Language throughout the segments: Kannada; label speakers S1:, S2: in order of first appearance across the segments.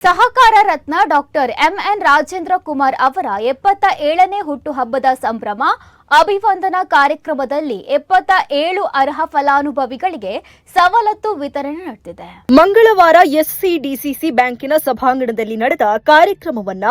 S1: ಸಹಕಾರ ರತ್ನ ಡಾಕ್ಟರ್ ಎಂಎನ್ ರಾಜೇಂದ್ರ ಕುಮಾರ್ ಅವರ 77ನೇ ಹುಟ್ಟುಹಬ್ಬದ ಸಂಭ್ರಮ ಅಭಿವಂದನಾ ಕಾರ್ಯಕ್ರಮದಲ್ಲಿ 77 ಅರ್ಹ ಫಲಾನುಭವಿಗಳಿಗೆ ಸವಲತ್ತು ವಿತರಣೆ ನಡೆದಿದೆ.
S2: ಮಂಗಳವಾರ ಎಸ್ಸಿಡಿಸಿಸಿ ಬ್ಯಾಂಕಿನ ಸಭಾಂಗಣದಲ್ಲಿ ನಡೆದ ಕಾರ್ಯಕ್ರಮವನ್ನ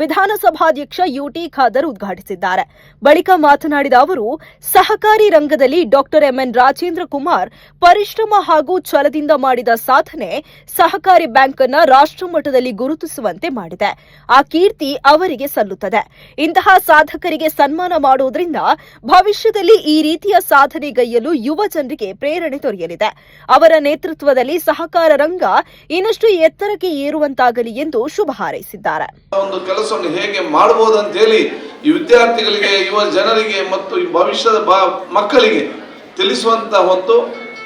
S2: ವಿಧಾನಸಭಾಧ್ಯಕ್ಷ ಯುಟಿ ಖಾದರ್ ಉದ್ಘಾಟಿಸಿದ್ದಾರೆ. ಬಳಿಕ ಮಾತನಾಡಿದ ಅವರು, ಸಹಕಾರಿ ರಂಗದಲ್ಲಿ ಡಾಕ್ಟರ್ ಎಂಎನ್ ರಾಜೇಂದ್ರ ಕುಮಾರ್ ಪರಿಶ್ರಮ ಹಾಗೂ ಛಲದಿಂದ ಮಾಡಿದ ಸಾಧನೆ ಸಹಕಾರಿ ಬ್ಯಾಂಕ್ ಅನ್ನು ರಾಷ್ಟ್ರಮಟ್ಟದಲ್ಲಿ ಗುರುತಿಸುವಂತೆ ಮಾಡಿದೆ. ಆ ಕೀರ್ತಿ ಅವರಿಗೆ ಸಲ್ಲುತ್ತದೆ. ಇಂತಹ ಸಾಧಕರಿಗೆ ಸನ್ಮಾನ ಮಾಡುವುದರಿಂದ ಭವಿಷ್ಯದಲ್ಲಿ ಈ ರೀತಿಯ ಸಾಧನೆಗೈಯಲು ಯುವ ಜನರಿಗೆ ಪ್ರೇರಣೆ ದೊರೆಯಲಿದೆ. ಅವರ ನೇತೃತ್ವದಲ್ಲಿ ಸಹಕಾರ ರಂಗ ಇನ್ನಷ್ಟು ಎತ್ತರಕ್ಕೆ ಏರುವಂತಾಗಲಿ ಎಂದು ಶುಭ ಹಾರೈಸಿದ್ದಾರೆ.
S3: ಒಂದು ಕೆಲಸವನ್ನು ಹೇಗೆ ಮಾಡಬಹುದು ಅಂತ ಹೇಳಿ ಈ ವಿದ್ಯಾರ್ಥಿಗಳಿಗೆ, ಯುವ ಜನರಿಗೆ ಮತ್ತು ಭವಿಷ್ಯದ ಮಕ್ಕಳಿಗೆ ತಿಳಿಸುವಂತ ಒಂದು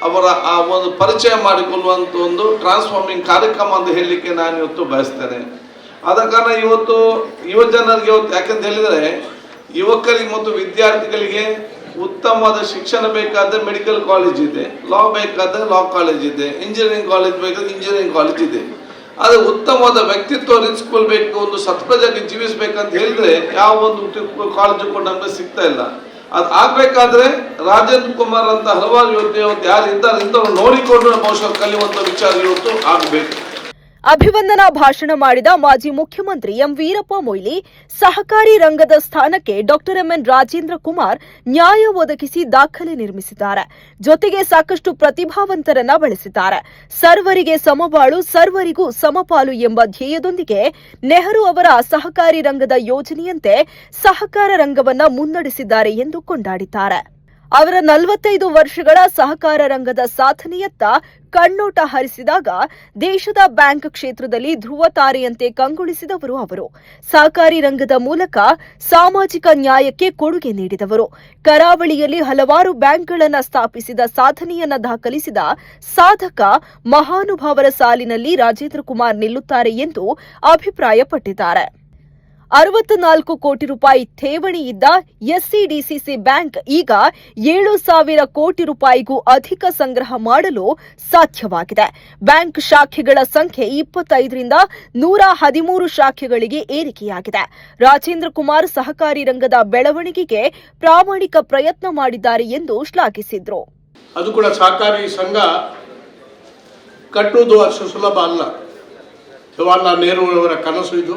S3: ಅವರ ಆ ಒಂದು ಪರಿಚಯ ಮಾಡಿಕೊಳ್ಳುವಂತ ಒಂದು ಟ್ರಾನ್ಸ್ಫಾರ್ಮಿಂಗ್ ಕಾರ್ಯಕ್ರಮ ಅಂತ ಹೇಳಲಿಕ್ಕೆ ನಾನು ಇವತ್ತು ಬಯಸ್ತೇನೆ. ಆದ ಕಾರಣ ಇವತ್ತು ಯುವ ಜನರಿಗೆ ಯಾಕಂತ ಹೇಳಿದರೆ, ಯುವಕರಿಗೆ ಮತ್ತು ವಿದ್ಯಾರ್ಥಿಗಳಿಗೆ ಉತ್ತಮವಾದ ಶಿಕ್ಷಣ ಬೇಕಾದರೆ ಮೆಡಿಕಲ್ ಕಾಲೇಜ್ ಇದೆ, ಲಾ ಬೇಕಾದರೆ ಲಾ ಕಾಲೇಜ್ ಇದೆ, ಇಂಜಿನಿಯರಿಂಗ್ ಕಾಲೇಜ್ ಬೇಕಾದ್ರೆ ಇಂಜಿನಿಯರಿಂಗ್ ಕಾಲೇಜ್ ಇದೆ. ಆದರೆ ಉತ್ತಮವಾದ ವ್ಯಕ್ತಿತ್ವ ರೂಪಿಸಿಕೊಳ್ಬೇಕು, ಒಂದು ಸತ್ಪ್ರಜೆಗೆ ಜೀವಿಸಬೇಕಂತ ಹೇಳಿದ್ರೆ ಯಾವ ಒಂದು ಕಾಲೇಜು ಕೂಡ ನಮಗೆ ಸಿಗ್ತಾ ಇಲ್ಲ. ಅದು ಆಗ್ಬೇಕಾದ್ರೆ ರಾಜೇಂದ್ರ ಕುಮಾರ್ ಅಂತ ಹಲವಾರು ಯೋಜನೆ ಯಾರು ಇದ್ದಾರೆ ಇಂಥವ್ರು ನೋಡಿಕೊಂಡು ಬಹುಶಃ ಕಲಿಯುವಂತ ವಿಚಾರ ಇವತ್ತು ಆಗಬೇಕು.
S2: ಅಭಿವಂದನಾ ಭಾಷಣ ಮಾಡಿದ ಮಾಜಿ ಮುಖ್ಯಮಂತ್ರಿ ಎಂ ವೀರಪ್ಪ ಮೊಯ್ಲಿ, ಸಹಕಾರಿ ರಂಗದ ಸ್ಥಾನಕ್ಕೆ ಡಾಕ್ಟರ್ ಎಂಎನ್ ರಾಜೇಂದ್ರ ಕುಮಾರ್ ನ್ಯಾಯ ಒದಗಿಸಿ ದಾಖಲೆ ನಿರ್ಮಿಸಿದ್ದಾರೆ. ಜೊತೆಗೆ ಸಾಕಷ್ಟು ಪ್ರತಿಭಾವಂತರನ್ನ ಬೆಳೆಸಿದ್ದಾರೆ. ಸರ್ವರಿಗೆ ಸಮಬಾಳು, ಸರ್ವರಿಗೂ ಸಮಪಾಲು ಎಂಬ ಧ್ಯೇಯದೊಂದಿಗೆ ನೆಹರು ಅವರ ಸಹಕಾರಿ ರಂಗದ ಯೋಜನೆಯಂತೆ ಸಹಕಾರ ರಂಗವನ್ನ ಮುನ್ನಡೆಸಿದ್ದಾರೆ ಎಂದು ಕೊಂಡಾಡಿದ್ದಾರೆ. ಅವರ 45 ವರ್ಷಗಳ ಸಹಕಾರ ರಂಗದ ಸಾಧನೆಯತ್ತ ಕಣ್ಣೋಟ ಹರಿಸಿದಾಗ ದೇಶದ ಬ್ಯಾಂಕ್ ಕ್ಷೇತ್ರದಲ್ಲಿ ಧ್ರುವ ತಾರೆಯಂತೆ ಕಂಗೊಳಿಸಿದವರು ಅವರು. ಸಹಕಾರಿ ರಂಗದ ಮೂಲಕ ಸಾಮಾಜಿಕ ನ್ಯಾಯಕ್ಕೆ ಕೊಡುಗೆ ನೀಡಿದವರು. ಕರಾವಳಿಯಲ್ಲಿ ಹಲವಾರು ಬ್ಯಾಂಕ್ಗಳನ್ನು ಸ್ಥಾಪಿಸಿದ ಸಾಧನೆಯನ್ನ ದಾಖಲಿಸಿದ ಸಾಧಕ ಮಹಾನುಭಾವರ ಸಾಲಿನಲ್ಲಿ ರಾಜೇಂದ್ರ ಕುಮಾರ್ ನಿಲ್ಲುತ್ತಾರೆ ಎಂದು ಅಭಿಪ್ರಾಯಪಟ್ಟಿದ್ದಾರೆ. 64 ಕೋಟಿ ರೂಪಾಯಿ ಠೇವಣಿ ಇದ್ದ ಎಸ್ಸಿಡಿಸಿಸಿ ಬ್ಯಾಂಕ್ ಈಗ 7,000 ಕೋಟಿ ರೂಪಾಯಿಗೂ ಅಧಿಕ ಸಂಗ್ರಹ ಮಾಡಲು ಸಾಧ್ಯವಾಗಿದೆ. ಬ್ಯಾಂಕ್ ಶಾಖೆಗಳ ಸಂಖ್ಯೆ 25ರಿಂದ 113 ಶಾಖೆಗಳಿಗೆ ಏರಿಕೆಯಾಗಿದೆ. ರಾಜೇಂದ್ರ ಕುಮಾರ್ ಸಹಕಾರಿ ರಂಗದ ಬೆಳವಣಿಗೆಗೆ ಪ್ರಾಮಾಣಿಕ ಪ್ರಯತ್ನ ಮಾಡಿದ್ದಾರೆ ಎಂದು ಶ್ಲಾಘಿಸಿದರು.
S4: ಅದು ಕೂಡ ಸಹಕಾರಿ ಸಂಘ ಕಟ್ಟುವುದು ಅಷ್ಟು ಸುಲಭ ಅಲ್ಲ. ಜವಾಹರ್ಲಾಲ್ ನೆಹರು ಅವರ ಕನಸು ಇದು.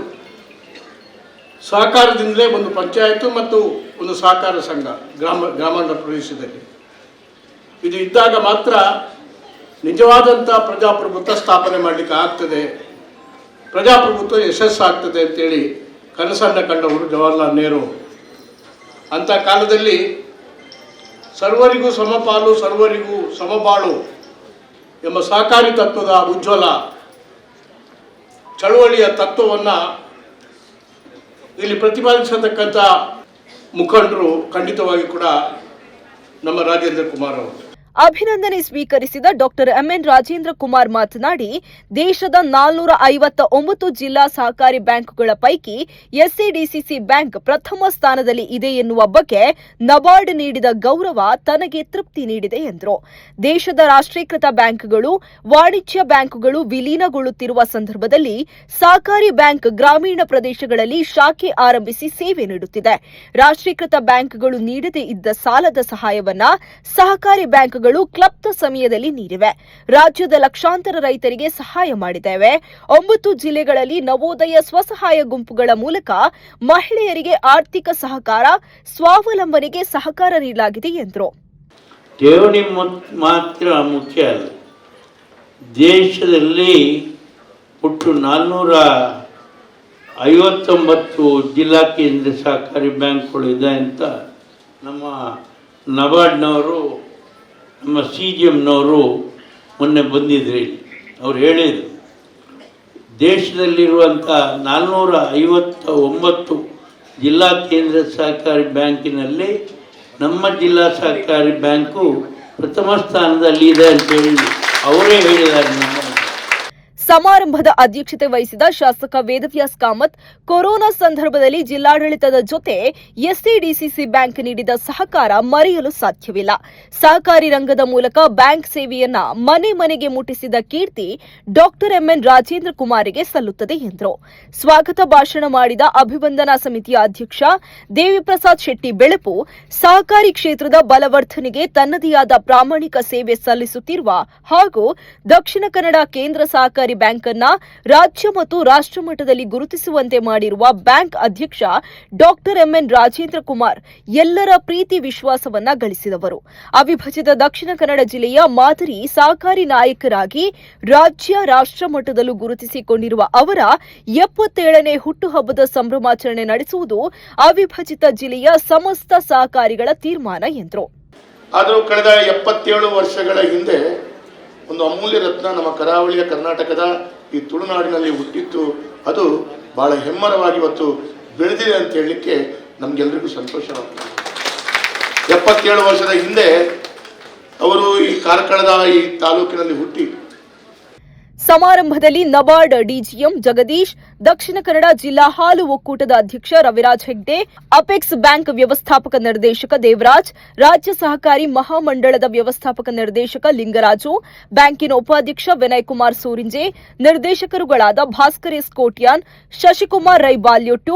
S4: ಸಹಕಾರದಿಂದಲೇ ಒಂದು ಪಂಚಾಯತು ಮತ್ತು ಒಂದು ಸಹಕಾರ ಸಂಘ ಗ್ರಾಮಾಂತರ ಪ್ರದೇಶದಲ್ಲಿ ಇದು ಇದ್ದಾಗ ಮಾತ್ರ ನಿಜವಾದಂಥ ಪ್ರಜಾಪ್ರಭುತ್ವ ಸ್ಥಾಪನೆ ಮಾಡಲಿಕ್ಕೆ ಆಗ್ತದೆ, ಪ್ರಜಾಪ್ರಭುತ್ವ ಯಶಸ್ಸಾಗ್ತದೆ ಅಂತೇಳಿ ಕನಸನ್ನು ಕಂಡವರು ಜವಾಹರ್ಲಾಲ್ ನೆಹರು. ಅಂಥ ಕಾಲದಲ್ಲಿ ಸರ್ವರಿಗೂ ಸಮಪಾಲು, ಸರ್ವರಿಗೂ ಸಮಬಾಳು ಎಂಬ ಸಹಕಾರಿ ತತ್ವದ ಉಜ್ವಲ ಚಳವಳಿಯ ತತ್ವವನ್ನು ಇಲ್ಲಿ ಪ್ರತಿಪಾದಿಸತಕ್ಕಂಥ ಮುಖಂಡರು ಖಂಡಿತವಾಗಿ ಕೂಡ ನಮ್ಮ ರಾಜೇಂದ್ರ ಕುಮಾರ್ ಅವರು.
S2: ಅಭಿನಂದನೆ ಸ್ವೀಕರಿಸಿದ ಡಾಕ್ಟರ್ ಎಂಎನ್ ರಾಜೇಂದ್ರ ಕುಮಾರ್ ಮಾತನಾಡಿ, ದೇಶದ 459 ಜಿಲ್ಲಾ ಸಹಕಾರಿ ಬ್ಯಾಂಕ್ಗಳ ಪೈಕಿ ಎಸ್ಸಿಡಿಸಿಸಿ ಬ್ಯಾಂಕ್ ಪ್ರಥಮ ಸ್ಥಾನದಲ್ಲಿ ಇದೆ ಎನ್ನುವ ಬಗ್ಗೆ ನಬಾರ್ಡ್ ನೀಡಿದ ಗೌರವ ತನಗೆ ತೃಪ್ತಿ ನೀಡಿದೆ ಎಂದರು. ದೇಶದ ರಾಷ್ಟ್ರೀಕೃತ ಬ್ಯಾಂಕ್ಗಳು, ವಾಣಿಜ್ಯ ಬ್ಯಾಂಕ್ಗಳು ವಿಲೀನಗೊಳ್ಳುತ್ತಿರುವ ಸಂದರ್ಭದಲ್ಲಿ ಸಹಕಾರಿ ಬ್ಯಾಂಕ್ ಗ್ರಾಮೀಣ ಪ್ರದೇಶಗಳಲ್ಲಿ ಶಾಖೆ ಆರಂಭಿಸಿ ಸೇವೆ ನೀಡುತ್ತಿದೆ. ರಾಷ್ಟ್ರೀಕೃತ ಬ್ಯಾಂಕ್ಗಳು ನೀಡದೇ ಇದ್ದ ಸಾಲದ ಸಹಾಯವನ್ನ ಸಹಕಾರಿ ಬ್ಯಾಂಕ್ ಕ್ಲಪ್ತ ಸಮಯದಲ್ಲಿ ನೀಡಿವೆ. ರಾಜ್ಯದ ಲಕ್ಷಾಂತರ ರೈತರಿಗೆ ಸಹಾಯ ಮಾಡಿದ್ದೇವೆ. 9 ಜಿಲ್ಲೆಗಳಲ್ಲಿ ನವೋದಯ ಸ್ವಸಹಾಯ ಗುಂಪುಗಳ ಮೂಲಕ ಮಹಿಳೆಯರಿಗೆ ಆರ್ಥಿಕ ಸಹಕಾರ, ಸ್ವಾವಲಂಬನೆಗೆ ಸಹಕಾರ ನೀಡಲಾಗಿದೆ ಎಂದರು.
S5: ಠೇವಣಿ ಮಾತ್ರ ಮುಖ್ಯ ಅಲ್ಲ. ದೇಶದಲ್ಲಿ ಒಟ್ಟು 459 ಜಿಲ್ಲಾ ಕೇಂದ್ರ ಸಹಕಾರಿ ಬ್ಯಾಂಕ್ಗಳು ಇದೆ ಅಂತ ನಮ್ಮ ನಬಾರ್ಡ್ನವರು, ನಮ್ಮ CGMನವರು ಮೊನ್ನೆ ಬಂದಿದ್ರಿ. ಅವ್ರು ಹೇಳಿದರು, ದೇಶದಲ್ಲಿರುವಂಥ 459 ಜಿಲ್ಲಾ ಕೇಂದ್ರ ಸಹಕಾರಿ ಬ್ಯಾಂಕಿನಲ್ಲಿ ನಮ್ಮ ಜಿಲ್ಲಾ ಸಹಕಾರಿ ಬ್ಯಾಂಕು ಪ್ರಥಮ ಸ್ಥಾನದಲ್ಲಿ ಇದೆ ಅಂತೇಳಿ ಅವರೇ ಹೇಳಿದ್ದಾರೆ.
S2: ಸಮಾರಂಭದ ಅಧ್ಯಕ್ಷತೆ ವಹಿಸಿದ ಶಾಸಕ ವೇದವ್ಯಾಸ್ ಕಾಮತ್ ಕೊರೋನಾ ಸಂದರ್ಭದಲ್ಲಿ ಜಿಲ್ಲಾಡಳಿತದ ಜೊತೆ ಎಸ್ಸಿಡಿಸಿಸಿ ಬ್ಯಾಂಕ್ ನೀಡಿದ ಸಹಕಾರ ಮರೆಯಲು ಸಾಧ್ಯವಿಲ್ಲ. ಸಹಕಾರಿ ರಂಗದ ಮೂಲಕ ಬ್ಯಾಂಕ್ ಸೇವೆಯನ್ನ ಮನೆ ಮನೆಗೆ ಮುಟ್ಟಿಸಿದ ಕೀರ್ತಿ ಡಾಕ್ಟರ್ ಎಂಎನ್ ರಾಜೇಂದ್ರ ಕುಮಾರಿಗೆ ಸಲ್ಲುತ್ತದೆ ಎಂದರು. ಸ್ವಾಗತ ಭಾಷಣ ಮಾಡಿದ ಅಭಿವಂದನಾ ಸಮಿತಿಯ ಅಧ್ಯಕ್ಷ ದೇವಿಪ್ರಸಾದ್ ಶೆಟ್ಟಿ ಬೆಳಪು ಸಹಕಾರಿ ಕ್ಷೇತ್ರದ ಬಲವರ್ಧನೆಗೆ ತನ್ನದೇ ಆದ ಪ್ರಾಮಾಣಿಕ ಸೇವೆ ಸಲ್ಲಿಸುತ್ತಿರುವ ಹಾಗೂ ದಕ್ಷಿಣ ಕನ್ನಡ ಕೇಂದ್ರ ಸಹಕಾರಿ ಬ್ಯಾಂಕ್ ಅನ್ನ ರಾಜ್ಯ ಮತ್ತು ರಾಷ್ಟ್ರ ಮಟ್ಟದಲ್ಲಿ ಗುರುತಿಸುವಂತೆ ಮಾಡಿರುವ ಬ್ಯಾಂಕ್ ಅಧ್ಯಕ್ಷ ಡಾಕ್ಟರ್ ಎಂಎನ್ ರಾಜೇಂದ್ರ ಕುಮಾರ್ ಎಲ್ಲರ ಪ್ರೀತಿ ವಿಶ್ವಾಸವನ್ನ ಗಳಿಸಿದವರು. ಅವಿಭಜಿತ ದಕ್ಷಿಣ ಕನ್ನಡ ಜಿಲ್ಲೆಯ ಮಾದರಿ ಸಹಕಾರಿ ನಾಯಕರಾಗಿ ರಾಜ್ಯ ರಾಷ್ಟ್ರ ಮಟ್ಟದಲ್ಲೂ ಗುರುತಿಸಿಕೊಂಡಿರುವ ಅವರ 77ನೇ ಹುಟ್ಟುಹಬ್ಬದ ಸಂಭ್ರಮಾಚರಣೆ ನಡೆಸುವುದು ಅವಿಭಜಿತ ಜಿಲ್ಲೆಯ ಸಮಸ್ತ ಸಹಕಾರಿಗಳ ತೀರ್ಮಾನ ಎಂದರು.
S4: ಆದರೂ ಕಳೆದ 77 ವರ್ಷಗಳ ಹಿಂದೆ ಒಂದು ಅಮೂಲ್ಯ ರತ್ನ ನಮ್ಮ ಕರಾವಳಿಯ ಕರ್ನಾಟಕದ ಈ ತುಳುನಾಡಿನಲ್ಲಿ ಹುಟ್ಟಿತ್ತು. ಅದು ಬಹಳ ಹೆಮ್ಮರವಾಗಿ ಇವತ್ತು ಬೆಳೆದಿದೆ ಅಂತ ಹೇಳಲಿಕ್ಕೆ ನಮಗೆಲ್ಲರಿಗೂ ಸಂತೋಷವಾಗ್ತದೆ. 77 ವರ್ಷದ ಹಿಂದೆ ಅವರು ಈ ಕಾರ್ಕಳದ ಈ ತಾಲೂಕಿನಲ್ಲಿ ಹುಟ್ಟಿ
S2: ಸಮಾರಂಭದಲ್ಲಿ ನಬಾರ್ಡ್ ಡಿಜಿಎಂ ಜಗದೀಶ್, ದಕ್ಷಿಣ ಕನ್ನಡ ಜಿಲ್ಲಾ ಹಾಲು ಒಕ್ಕೂಟದ ಅಧ್ಯಕ್ಷ ರವಿರಾಜ್ ಹೆಗ್ಡೆ, ಅಪೆಕ್ಸ್ ಬ್ಯಾಂಕ್ ವ್ಯವಸ್ಥಾಪಕ ನಿರ್ದೇಶಕ ದೇವರಾಜ್, ರಾಜ್ಯ ಸಹಕಾರಿ ಮಹಾಮಂಡಳದ ವ್ಯವಸ್ಥಾಪಕ ನಿರ್ದೇಶಕ ಲಿಂಗರಾಜು, ಬ್ಯಾಂಕಿನ ಉಪಾಧ್ಯಕ್ಷ ವಿನಯ್ ಕುಮಾರ್ ಸೂರಿಂಜೆ, ನಿರ್ದೇಶಕರುಗಳಾದ ಭಾಸ್ಕರ್ ಎಸ್ ಕೋಟ್ಯಾನ್, ಶಶಿಕುಮಾರ್ ರೈ ಬಾಲ್ಯೊಟ್ಟು,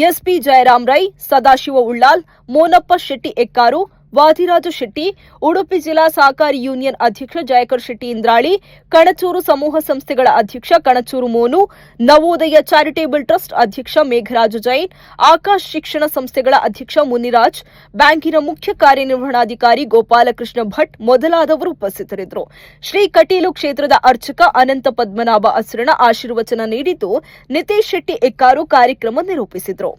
S2: ಎಸ್ಪಿ ಜಯರಾಮ್ ರೈ, ಸದಾಶಿವ ಉಳ್ಳಾಲ್, ಮೋನಪ್ಪ ಶೆಟ್ಟಿ ಎಕ್ಕಾರು, ವಾದಿರಾಜ ಶೆಟ್ಟಿ, ಉಡುಪಿ ಜಿಲ್ಲಾ ಸಹಕಾರಿ ಯೂನಿಯನ್ ಅಧ್ಯಕ್ಷ ಜಯಕರ್ ಶೆಟ್ಟಿ ಇಂದ್ರಾಳಿ, ಕಣಚೂರು ಸಮೂಹ ಸಂಸ್ಥೆಗಳ ಅಧ್ಯಕ್ಷ ಕಣಚೂರು ಮೋನು, ನವೋದಯ ಚಾರಿಟೇಬಲ್ ಟ್ರಸ್ಟ್ ಅಧ್ಯಕ್ಷ ಮೇಘರಾಜ ಜೈನ್, ಆಕಾಶ್ ಶಿಕ್ಷಣ ಸಂಸ್ಥೆಗಳ ಅಧ್ಯಕ್ಷ ಮುನಿರಾಜ್, ಬ್ಯಾಂಕಿನ ಮುಖ್ಯ ಕಾರ್ಯನಿರ್ವಹಣಾಧಿಕಾರಿ ಗೋಪಾಲಕೃಷ್ಣ ಭಟ್ ಮೊದಲಾದವರು ಉಪಸ್ಥಿತರಿದ್ದರು. ಶ್ರೀ ಕಟೀಲು ಕ್ಷೇತ್ರದ ಅರ್ಚಕ ಅನಂತ ಪದ್ಮನಾಭ ಅಸುರಣ ಆಶೀರ್ವಚನ ನೀಡಿದ್ದು, ನಿತೇಶ್ ಶೆಟ್ಟಿ ಎಕ್ಕಾರು ಕಾರ್ಯಕ್ರಮ ನಿರೂಪಿಸಿದರು.